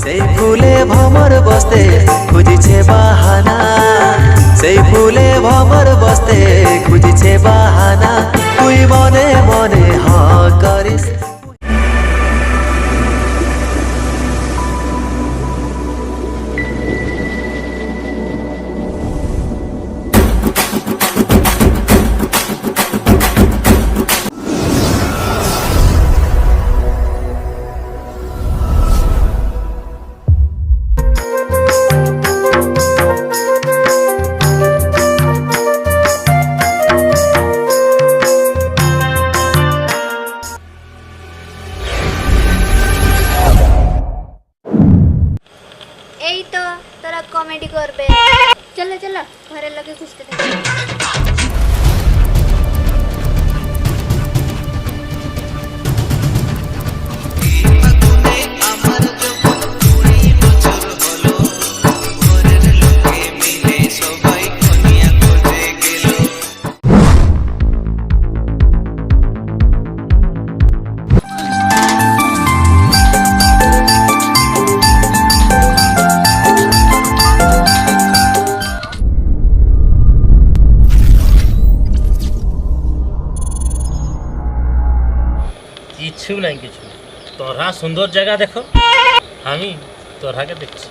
সেই ফুলে ভমর বসতে খুঁজিছে বাহানা, সেই ফুলে ভমর বসতে খুঁজিছে বাহানা, তুই মনে মনে হ করিস। এই তো তোরা কমেডি করবে, চলো চলো ঘরের লোকে খুঁজতে থাকি। কিছু নাই কিছু, তোরা সুন্দর জায়গা দেখো, আমি তোরাকে দেখছি।